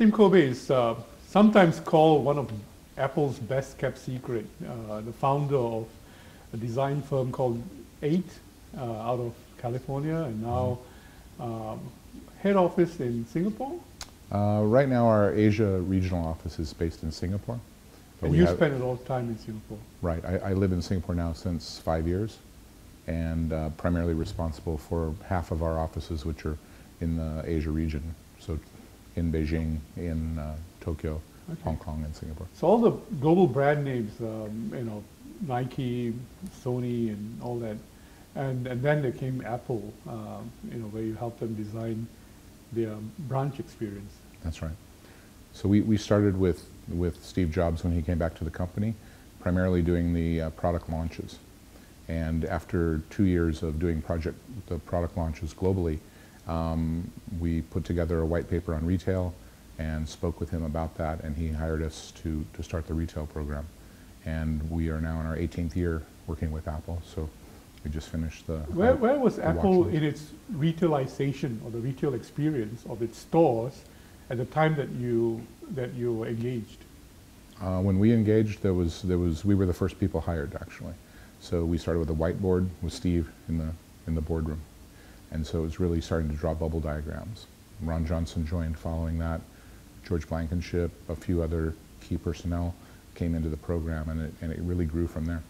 Tim Kobe is sometimes called one of Apple's best kept secret, the founder of a design firm called 8 out of California, and now head office in Singapore. Right now our Asia regional office is based in Singapore. And you spend a lot of time in Singapore. Right. I live in Singapore now since 5 years, and primarily responsible for half of our offices, which are in the Asia region. So in Beijing, in Tokyo, okay, Hong Kong, and Singapore. So all the global brand names, Nike, Sony, and all that, and then there came Apple, where you helped them design their branch experience. That's right. So we started with Steve Jobs when he came back to the company, primarily doing the product launches. And after 2 years of doing the product launches globally, we put together a white paper on retail and spoke with him about that, and he hired us to start the retail program. And we are now in our 18th year working with Apple, so we just finished the... Where was Apple in its retailization or the retail experience of its stores at the time that you were engaged? When we engaged, we were the first people hired, actually. So we started with a whiteboard with Steve in the boardroom. And so it was really starting to draw bubble diagrams. Ron Johnson joined following that. George Blankenship, a few other key personnel came into the program, and it really grew from there.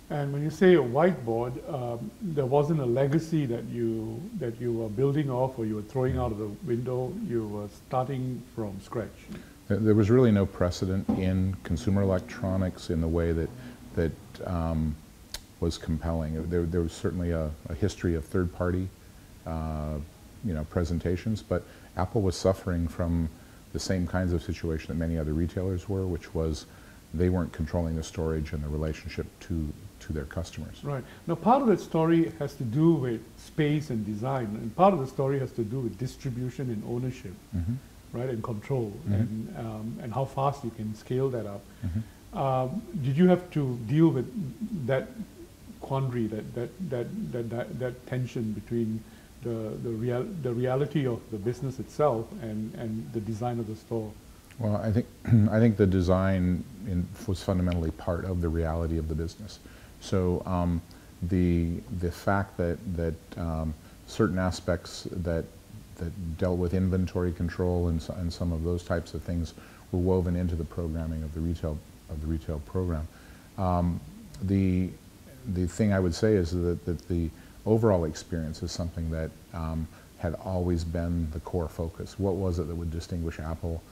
And when you say a whiteboard, there wasn't a legacy that you were building off or you were throwing out of the window. You were starting from scratch. There was really no precedent in consumer electronics in the way that was compelling. There was certainly a history of third-party, presentations, but Apple was suffering from the same kinds of situation that many other retailers were, which was they weren't controlling the storage and the relationship to their customers. Right. Now, part of that story has to do with space and design, and part of the story has to do with distribution and ownership, mm-hmm, right, and control, mm-hmm, and how fast you can scale that up. Mm-hmm. Did you have to deal with that quandary, that tension between the reality of the business itself and the design of the store? Well, I think the design was fundamentally part of the reality of the business. So the fact that certain aspects that dealt with inventory control and some of those types of things were woven into the programming of the retail program. The thing I would say is that the overall experience is something that had always been the core focus. What was it that would distinguish Apple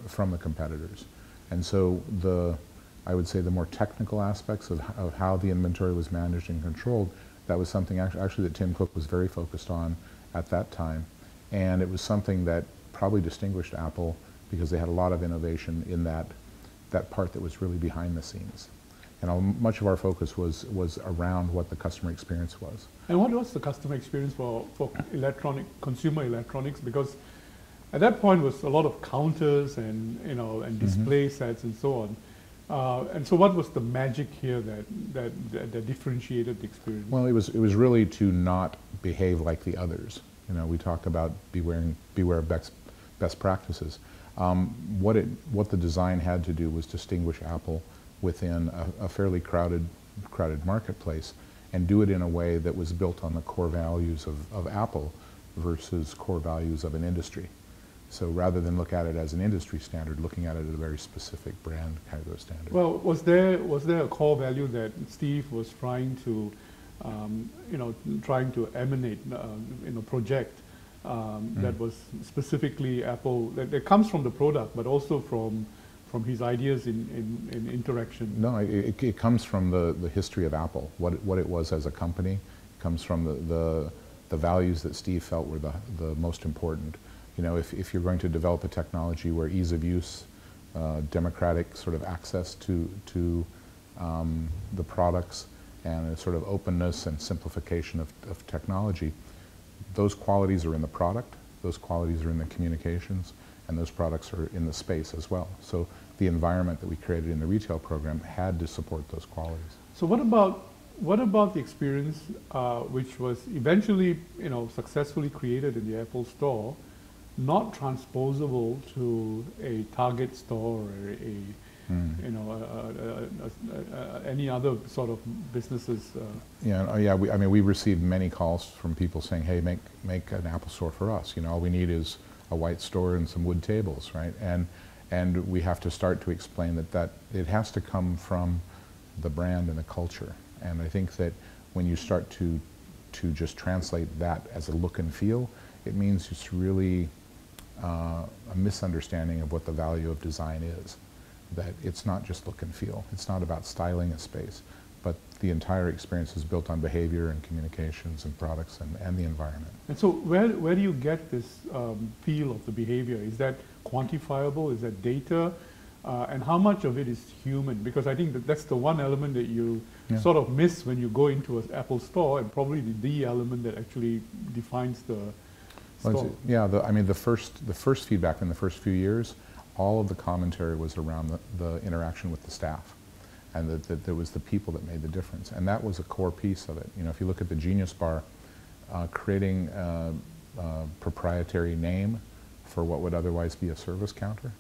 from the competitors? And so I would say the more technical aspects of how the inventory was managed and controlled, that was something actually that Tim Cook was very focused on at that time. And it was something that probably distinguished Apple because they had a lot of innovation in that part that was really behind the scenes. And much of our focus was around what the customer experience was. And what was the customer experience for consumer electronics? Because at that point was a lot of counters and display sets and so on. And so what was the magic here that differentiated the experience? Well, it was really to not behave like the others. We talked about beware of best practices. What the design had to do was distinguish Apple within a fairly crowded marketplace, and do it in a way that was built on the core values of Apple versus core values of an industry. So rather than look at it as an industry standard, looking at it as a very specific brand kind of standard. Well, was there a core value that Steve was trying to, emanate, project that was specifically Apple, that comes from the product, but also from his ideas in interaction? No, it comes from the history of Apple, what it was as a company. It comes from the values that Steve felt were the most important. If you're going to develop a technology where ease of use, democratic sort of access to the products, and a sort of openness and simplification of technology, those qualities are in the product, those qualities are in the communications, and those products are in the space as well. So the environment that we created in the retail program had to support those qualities. So what about the experience which was eventually successfully created in the Apple Store, not transposable to a Target store or a you know, any other sort of businesses. Yeah, I mean, we received many calls from people saying, "Hey, make an Apple store for us. You know, all we need is a white store and some wood tables, right?" And we have to start to explain that it has to come from the brand and the culture. And I think that when you start to just translate that as a look and feel, it means it's really a misunderstanding of what the value of design is. That it's not just look and feel. It's not about styling a space, but the entire experience is built on behavior and communications and products and the environment. And so where do you get this feel of the behavior? Is that quantifiable? Is that data? And how much of it is human? Because I think that's the one element that you sort of miss when you go into an Apple store, and probably the element that actually defines the store. Yeah, I mean, the first feedback in the first few years, all of the commentary was around the interaction with the staff, and that there was the people that made the difference, and that was a core piece of it. You know, if you look at the Genius Bar, creating a proprietary name for what would otherwise be a service counter,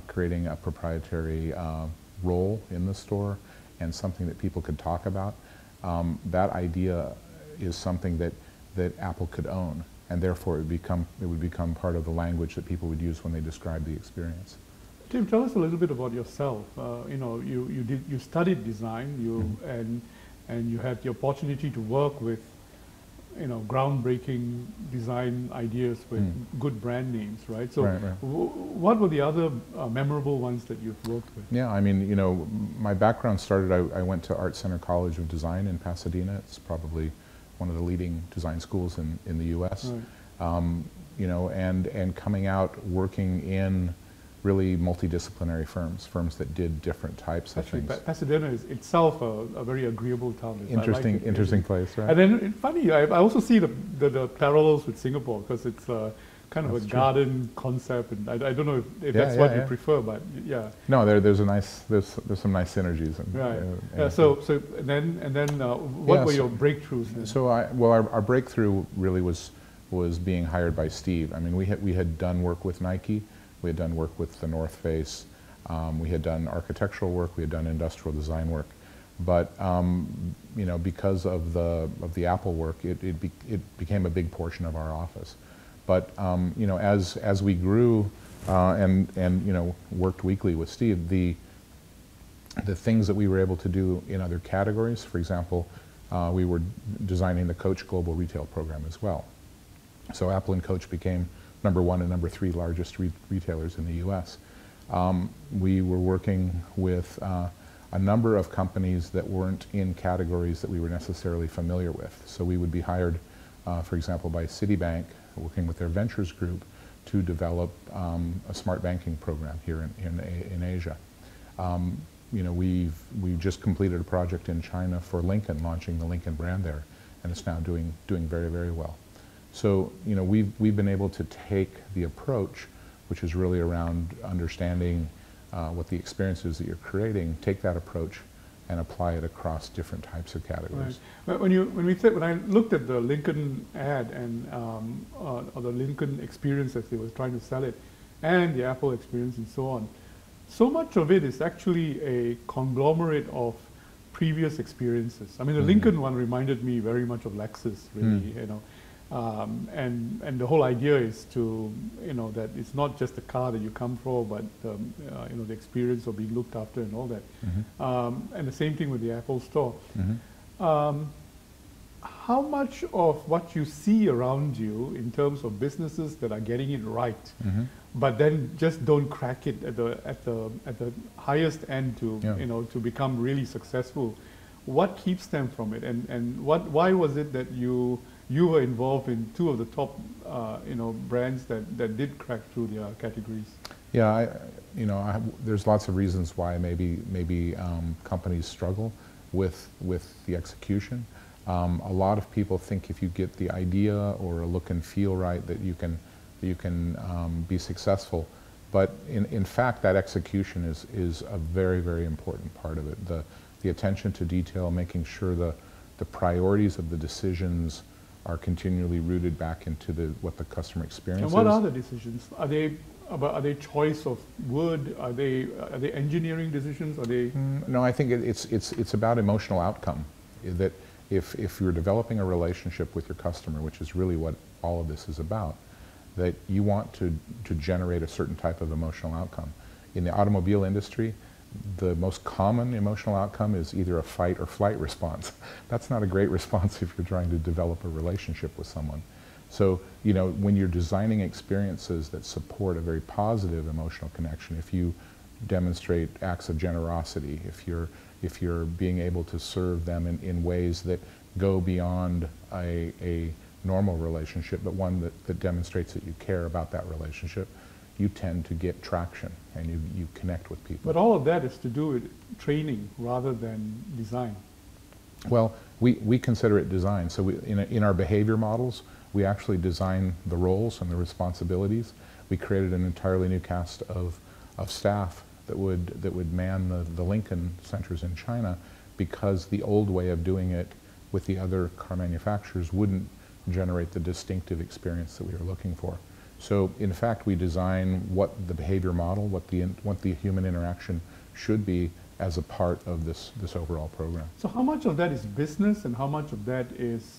creating a proprietary role in the store, and something that people could talk about, that idea is something that Apple could own. And therefore it would become part of the language that people would use when they describe the experience. Tim, tell us a little bit about yourself. You know, you studied design, and you had the opportunity to work with, you know, groundbreaking design ideas with good brand names, right? So, what were the other memorable ones that you've worked with? Yeah, I mean, you know, my background started. I went to Art Center College of Design in Pasadena. It's probably one of the leading design schools in the U.S. Right. You know, and coming out working in really multidisciplinary firms that did different types of things. Pasadena is itself a very agreeable town. Interesting place, right? And then funny, I also see the parallels with Singapore, because it's kind of a garden concept, and I don't know if that's what you prefer, but yeah. No, there's some nice synergies. Right. So then what were your breakthroughs then? So our breakthrough really was being hired by Steve. I mean, we had done work with Nike, we had done work with the North Face, we had done architectural work, we had done industrial design work, but you know, because of the Apple work, it became a big portion of our office. But you know, as we grew and you know, worked weekly with Steve, the things that we were able to do in other categories, for example, we were designing the Coach Global Retail Program as well. So Apple and Coach became #1 and #3 largest retailers in the U.S. We were working with a number of companies that weren't in categories that we were necessarily familiar with. So we would be hired, for example, by Citibank, working with their ventures group, to develop a smart banking program here in Asia. You know, we've just completed a project in China for Lincoln, launching the Lincoln brand there, and it's now doing very, very well. So, you know, we've been able to take the approach, which is really around understanding what the experience is that you're creating, take that approach and apply it across different types of categories. Right. When I looked at the Lincoln ad and or the Lincoln experience as they were trying to sell it, and the Apple experience and so on, so much of it is actually a conglomerate of previous experiences. I mean, the Lincoln one reminded me very much of Lexus, really, you know. And the whole idea is to, you know, that it's not just the car that you come for, but you know, the experience of being looked after and all that. And the same thing with the Apple Store. How much of what you see around you in terms of businesses that are getting it right, but then just don't crack it at the highest end to you know, to become really successful? What keeps them from it, and why was it that you were involved in two of the top you know, brands that did crack through their categories? Yeah, you know, there's lots of reasons why maybe companies struggle with the execution. A lot of people think if you get the idea or a look and feel right, that you can be successful. But in fact, that execution is a very, very important part of it. The attention to detail, making sure the priorities of the decisions are continually rooted back into what the customer experience And is. what are the decisions? Are they choice of wood? Are they engineering decisions? Are they? No, I think it's about emotional outcome. That if you're developing a relationship with your customer, which is really what all of this is about, that you want to generate a certain type of emotional outcome. In the automobile industry, the most common emotional outcome is either a fight or flight response. That's not a great response if you're trying to develop a relationship with someone. So, you know, when you're designing experiences that support a very positive emotional connection, if you demonstrate acts of generosity, if you're being able to serve them in ways that go beyond a normal relationship, but one that demonstrates that you care about that relationship, you tend to get traction and you connect with people. But all of that is to do with training rather than design. Well, we consider it design. So in our behavior models, we actually design the roles and the responsibilities. We created an entirely new cast of staff that would man the Lincoln centers in China, because the old way of doing it with the other car manufacturers wouldn't generate the distinctive experience that we were looking for. So in fact, we design what the behavior model, what the human interaction should be as a part of this overall program. So how much of that is business and how much of that is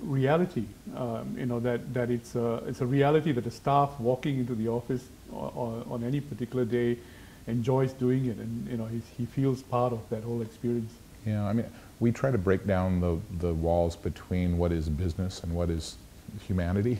reality? You know, that it's a reality that the staff walking into the office on any particular day enjoys doing it, and you know, he feels part of that whole experience. Yeah, I mean, we try to break down the walls between what is business and what is humanity.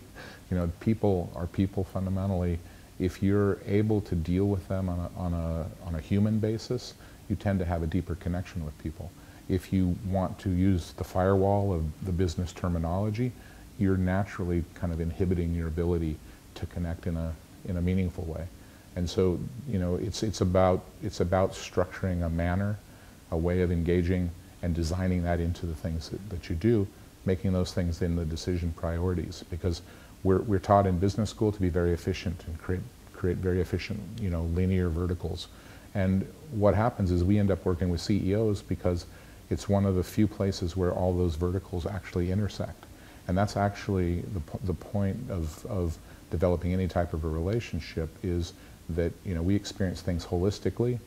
You know, people are people fundamentally. If you're able to deal with them on a human basis, you tend to have a deeper connection with people. If you want to use the firewall of the business terminology, you're naturally kind of inhibiting your ability to connect in a meaningful way. And so, you know, it's about structuring a manner, a way of engaging, and designing that into the things that you do, making those things in the decision priorities, because we're taught in business school to be very efficient and create very efficient, you know, linear verticals. And what happens is we end up working with CEOs because it's one of the few places where all those verticals actually intersect. And that's actually the point of developing any type of a relationship, is that, you know, we experience things holistically,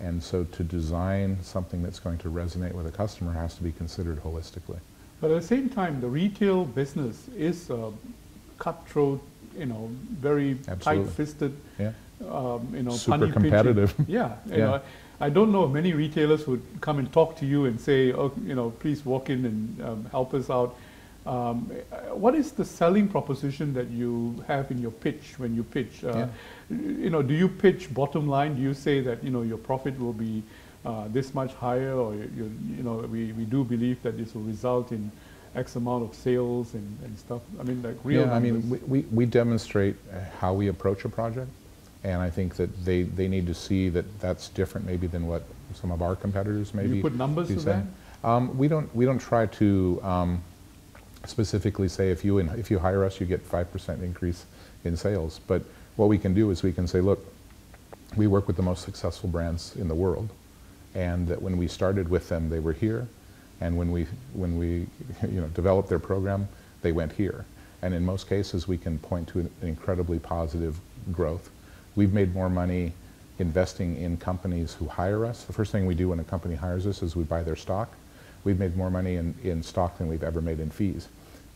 and so to design something that's going to resonate with a customer has to be considered holistically. But at the same time, the retail business is cutthroat, you know, very tight-fisted, yeah. You know, super competitive. Yeah, you yeah. know, I don't know of many retailers who would come and talk to you and say, oh, you know, please walk in and help us out. What is the selling proposition that you have in your pitch when you pitch? Yeah. You know, do you pitch bottom line? Do you say that, you know, your profit will be this much higher, or you know, we do believe that this will result in X amount of sales and stuff? I mean, like real numbers. I mean, we demonstrate how we approach a project, and I think that they need to see that that's different maybe than what some of our competitors maybe. Do you put numbers to that? We don't try to specifically say if you hire us you get 5% increase in sales, but what we can do is we can say, look, we work with the most successful brands in the world, and that when we started with them they were here, and when we you know, developed their program they went here, and in most cases we can point to an incredibly positive growth. We've made more money investing in companies who hire us. The first thing we do when a company hires us is we buy their stock. We've made more money in stock than we've ever made in fees.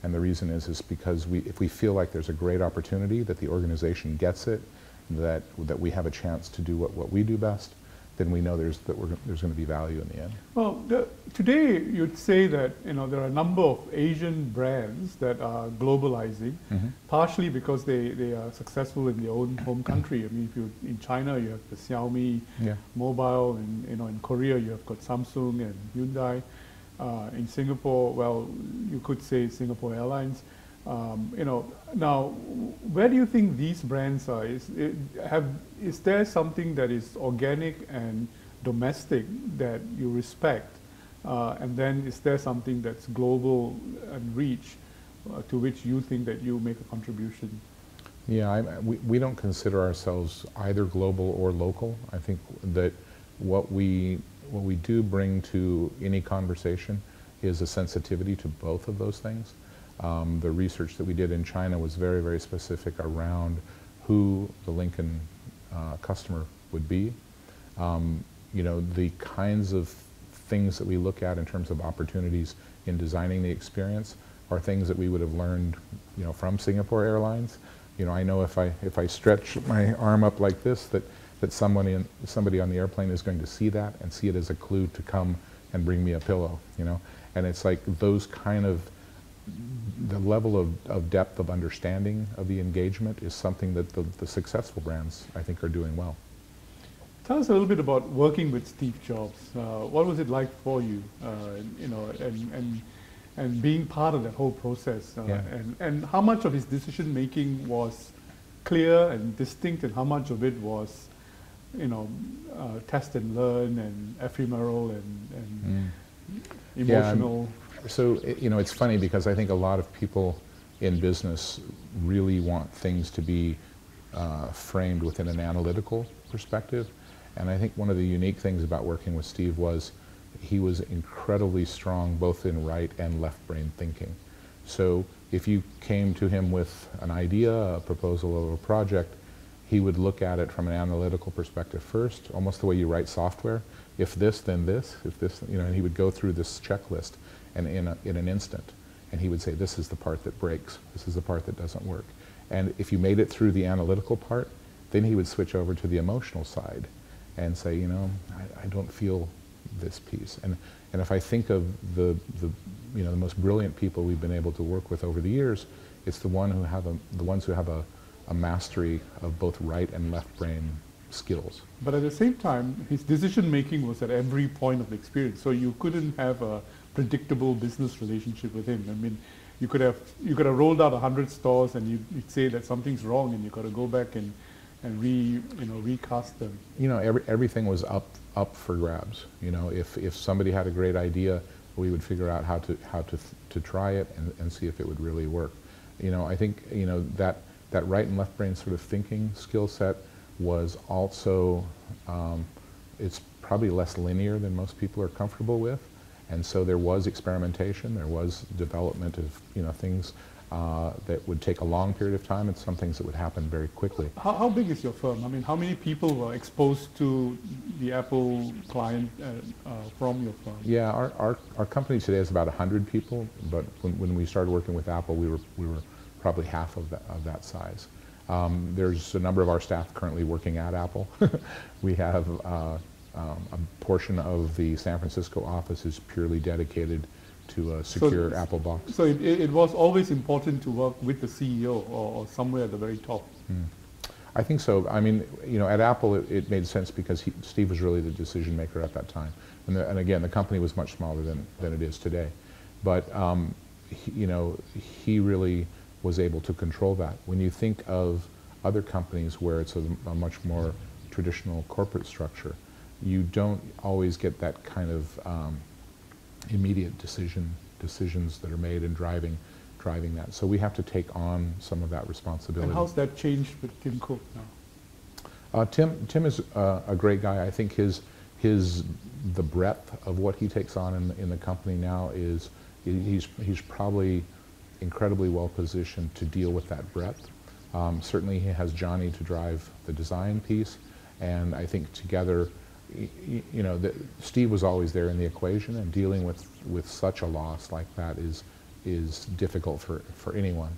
And the reason is because if we feel like there's a great opportunity, that the organization gets it, that we have a chance to do what we do best, then we know there's going to be value in the end. Well, today you'd say that, you know, there are a number of Asian brands that are globalizing, partially because they are successful in their own home country. I mean, in China you have the Xiaomi mobile, and you know, in Korea you have got Samsung and Hyundai. In Singapore, well, you could say Singapore Airlines. You know, now, where do you think these brands are? Is there something that is organic and domestic that you respect, and then is there something that's global and reach, to which you think that you make a contribution? Yeah, we don't consider ourselves either global or local. I think that what we do bring to any conversation is a sensitivity to both of those things. The research that we did in China was very, very specific around who the Lincoln customer would be. You know, the kinds of things that we look at in terms of opportunities in designing the experience are things that we would have learned, you know, from Singapore Airlines. You know, I know if I stretch my arm up like this, that somebody on the airplane is going to see that and see it as a clue to come and bring me a pillow, you know. And it's like those kind of, the level of depth of understanding of the engagement is something that the successful brands, I think, are doing well. Tell us a little bit about working with Steve Jobs. What was it like for you, you know, and being part of that whole process? Yeah. And how much of his decision making was clear and distinct, and how much of it was, you know, test and learn and ephemeral and emotional? Yeah, so, you know, it's funny because I think a lot of people in business really want things to be framed within an analytical perspective. And I think one of the unique things about working with Steve was he was incredibly strong both in right and left brain thinking. So if you came to him with an idea, a proposal, or a project, he would look at it from an analytical perspective first, almost the way you write software. If this, then this. If this, you know, and he would go through this checklist, and in an instant, and he would say, this is the part that breaks. This is the part that doesn't work. And if you made it through the analytical part, then he would switch over to the emotional side and say, you know, I don't feel this piece. And if I think of the you know, the most brilliant people we've been able to work with over the years, it's the ones who have a mastery of both right and left brain skills. But at the same time, his decision making was at every point of the experience. So you couldn't have a predictable business relationship with him. I mean, you could have rolled out 100 stores, and you'd say that something's wrong, and you got to go back and recast them. You know, everything was up for grabs. You know, if somebody had a great idea, we would figure out how to try it and see if it would really work. You know, I think, you know, that right and left brain sort of thinking skill set was also, it's probably less linear than most people are comfortable with. And so there was experimentation, there was development of, you know, things that would take a long period of time, and some things that would happen very quickly. How big is your firm? I mean, how many people were exposed to the Apple client from your firm? Yeah, our company today is about 100 people, but when we started working with Apple, we were probably half of that size. There's a number of our staff currently working at Apple. We have a portion of the San Francisco office is purely dedicated to a secure Apple box. So it was always important to work with the CEO or somewhere at the very top. I think so. I mean, you know, at Apple it made sense because Steve was really the decision maker at that time. And again, the company was much smaller than it is today. But, you know, he really was able to control that. When you think of other companies where it's a much more traditional corporate structure, you don't always get that kind of immediate decisions that are made in driving that. So we have to take on some of that responsibility. And how's that changed with Tim Cook now? Tim is a great guy. I think the breadth of what he takes on in the company now is he's probably incredibly well positioned to deal with that breadth. Certainly he has Johnny to drive the design piece, and I think together, you know, Steve was always there in the equation, and dealing with such a loss like that is difficult for anyone.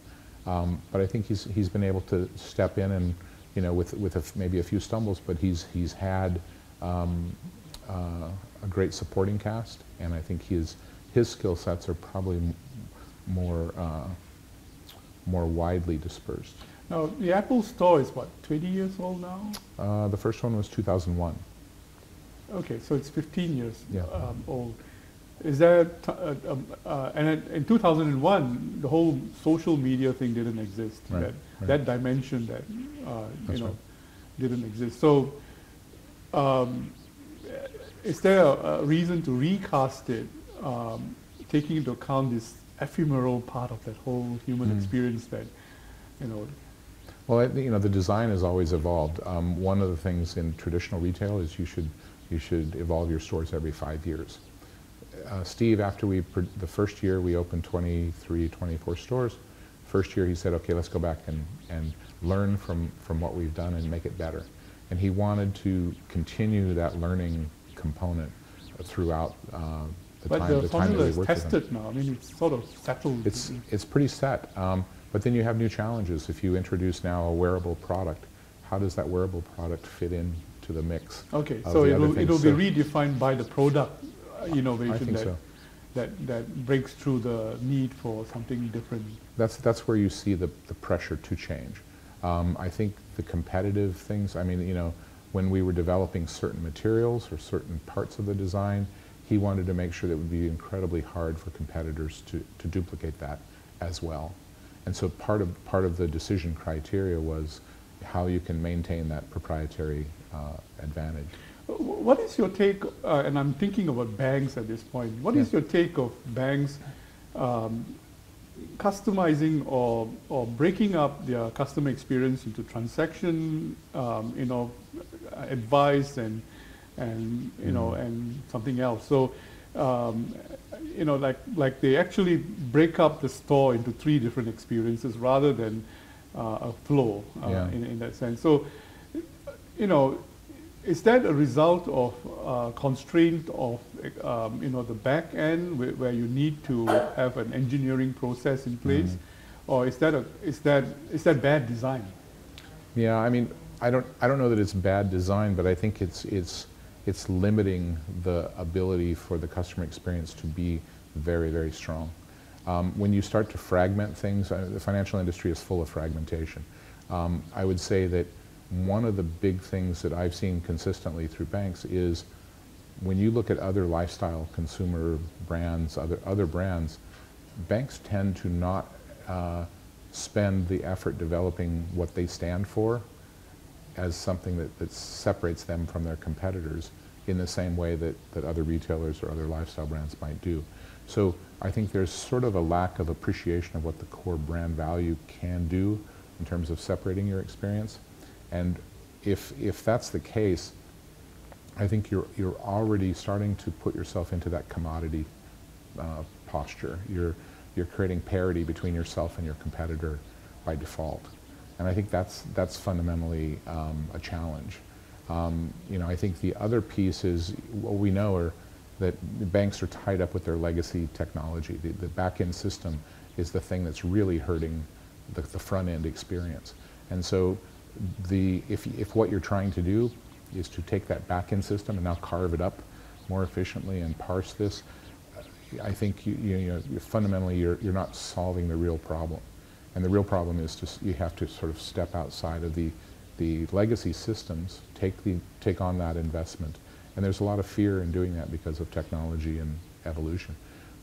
But I think he's been able to step in, and, you know, with maybe a few stumbles, but he's had a great supporting cast, and I think his skill sets are probably more widely dispersed. Now, the Apple Store is what, 20 years old now? The first one was 2001. Okay, so it's 15 years Yeah. Old. Is there, and in 2001, the whole social media thing didn't exist. Right, That dimension that, you know, right. didn't exist. So, is there a reason to recast it, taking into account this ephemeral part of that whole human experience that, you know? Well, you know, the design has always evolved. One of the things in traditional retail is you should evolve your stores every 5 years. Steve, after the first year we opened 23, 24 stores, first year he said, okay, let's go back and learn from what we've done and make it better. And he wanted to continue that learning component throughout the time that we worked with him. But the formula is tested now. I mean, it's sort of settled. It's pretty set. But then you have new challenges. If you introduce now a wearable product, how does that wearable product fit into the mix? Okay, so it'll be redefined by the product innovation that breaks through the need for something different. That's where you see the pressure to change. I think the competitive things, I mean, when we were developing certain materials or certain parts of the design, he wanted to make sure that it would be incredibly hard for competitors to duplicate that as well. And so part of the decision criteria was how you can maintain that proprietary advantage. What is your take, and I'm thinking about banks at this point, what is your take of banks customizing or breaking up their customer experience into transaction, advice and something else? So, like they actually break up the store into 3 different experiences rather than a flow in that sense. So, is that a result of constraint of the back end where you need to have an engineering process in place, or is that bad design? Yeah, I mean, I don't know that it's bad design, but I think it's limiting the ability for the customer experience to be very, very strong. When you start to fragment things, the financial industry is full of fragmentation. I would say that one of the big things that I've seen consistently through banks is when you look at other lifestyle consumer brands, other brands, banks tend to not spend the effort developing what they stand for as something that separates them from their competitors in the same way that other retailers or other lifestyle brands might do. So I think there's sort of a lack of appreciation of what the core brand value can do in terms of separating your experience. And if that's the case, I think you're already starting to put yourself into that commodity posture. You're creating parity between yourself and your competitor by default. And I think that's fundamentally a challenge. I think the other piece is what we know are that banks are tied up with their legacy technology. The back-end system is the thing that's really hurting the front-end experience. And so if what you're trying to do is to take that back-end system and now carve it up more efficiently and parse this, I think fundamentally you're not solving the real problem. And the real problem is you have to sort of step outside of the legacy systems, take on that investment. And there's a lot of fear in doing that because of technology and evolution.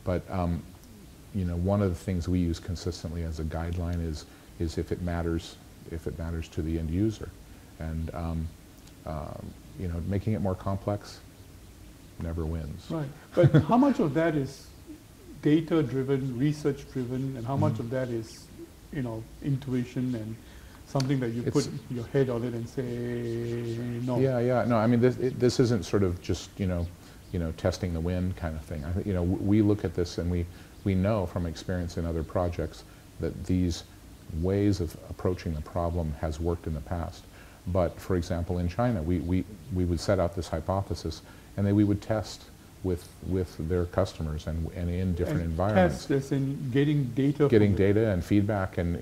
But one of the things we use consistently as a guideline is if it matters to the end user. And making it more complex never wins. Right. But how much of that is data-driven, research-driven, and how much of that is intuition and something that you put your head on it and say no? Yeah. No, I mean this isn't sort of just testing the wind kind of thing. I think we look at this and we know from experience in other projects that these ways of approaching the problem has worked in the past. But for example, in China, we would set out this hypothesis, and then we would test with their customers and in different environments. Test this in getting data. Getting data and feedback, and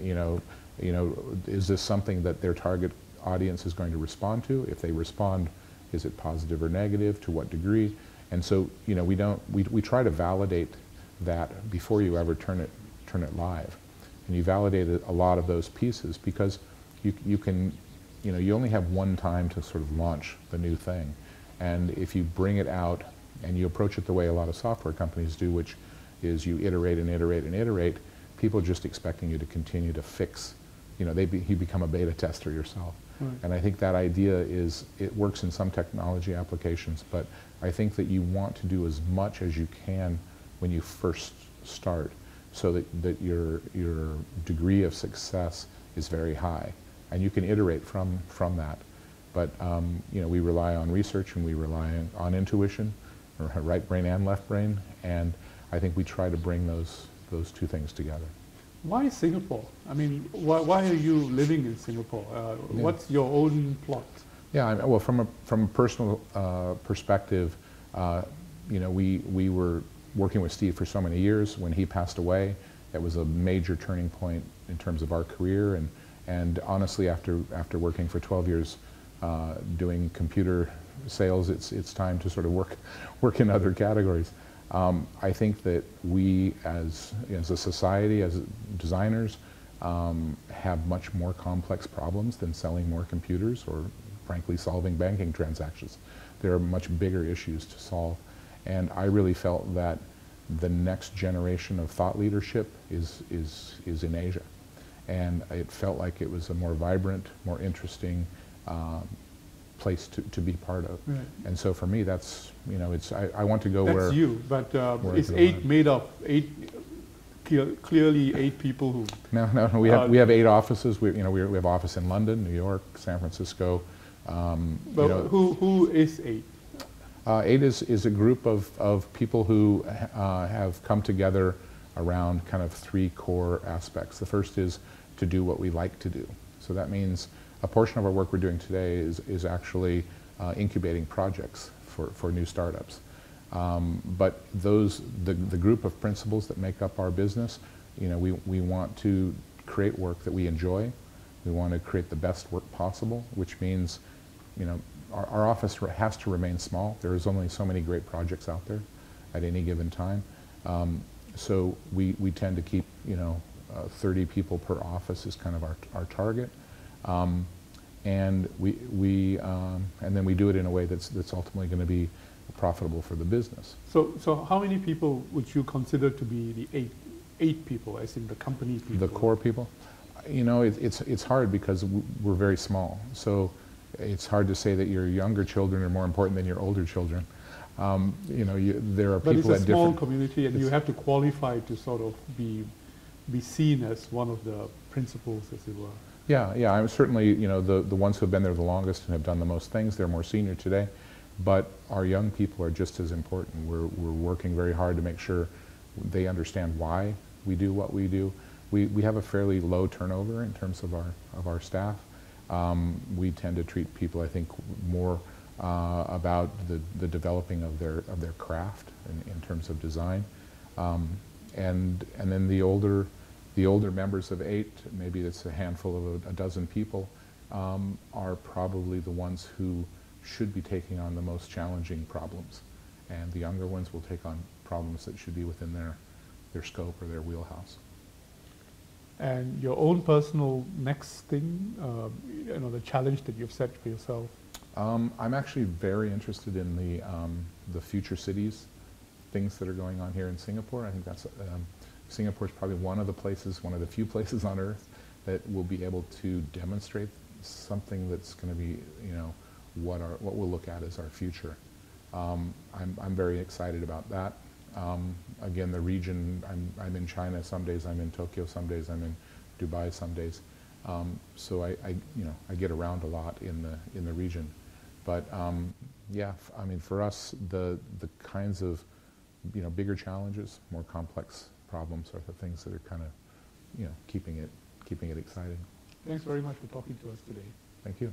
is this something that their target audience is going to respond to? If they respond, is it positive or negative? To what degree? And so we try to validate that before you ever turn it live. And you validate a lot of those pieces because you only have one time to sort of launch the new thing. And if you bring it out and you approach it the way a lot of software companies do, which is you iterate and iterate and iterate, people are just expecting you to continue to fix. You become a beta tester yourself. Right. And I think that idea it works in some technology applications, but I think that you want to do as much as you can when you first start, so that your degree of success is very high, and you can iterate from that. But we rely on research and we rely on intuition, right brain and left brain, and I think we try to bring those two things together. Why Singapore? I mean, why are you living in Singapore? Yeah. What's your own plot? Yeah, well, from a personal perspective, we were working with Steve for so many years. When he passed away, it was a major turning point in terms of our career, and honestly, after working for 12 years doing computer sales, it's time to sort of work in other categories. I think that we, as a society, as designers, have much more complex problems than selling more computers or, frankly, solving banking transactions. There are much bigger issues to solve, and I really felt that the next generation of thought leadership is in Asia, and it felt like it was a more vibrant, more interesting place to be part of. Right. And so for me, that's, I want to go That's where... That's you, but is I 8 made of 8, clearly 8 people who... No, we have 8 offices. We have office in London, New York, San Francisco. But who is 8? 8 is a group of people who have come together around kind of 3 core aspects. The first is to do what we like to do. So that means a portion of our work we're doing today is actually incubating projects for new startups. But the group of principles that make up our business, we want to create work that we enjoy. We want to create the best work possible, which means, our office has to remain small. There is only so many great projects out there at any given time. So we tend to keep, 30 people per office is kind of our target. And then we do it in a way that's ultimately going to be profitable for the business. So how many people would you consider to be the 8 people, as in the company people? The core people? It's hard because we're very small. So it's hard to say that your younger children are more important than your older children. There are people at different... But it's a small community, and you have to qualify to sort of be seen as one of the principals, as it were. Yeah. I'm certainly, the ones who have been there the longest and have done the most things, they're more senior today. But our young people are just as important. We're working very hard to make sure they understand why we do what we do. We have a fairly low turnover in terms of our staff. We tend to treat people, I think, more about the developing of their craft in terms of design. And then the older members of 8, maybe it's a handful of a dozen people, are probably the ones who should be taking on the most challenging problems. And the younger ones will take on problems that should be within their scope or their wheelhouse. And your own personal next thing, the challenge that you've set for yourself? I'm actually very interested in the future cities, things that are going on here in Singapore. I think that's Singapore is probably one of the few places on Earth that will be able to demonstrate something that's going to be, what we'll look at as our future. I'm very excited about that. Again, the region, I'm in China some days, I'm in Tokyo some days, I'm in Dubai some days. So I get around a lot in the region. But yeah, for us, the kinds of bigger challenges, more complex problems are the things that are kind of keeping it exciting. Thanks very much for talking to us today. Thank you.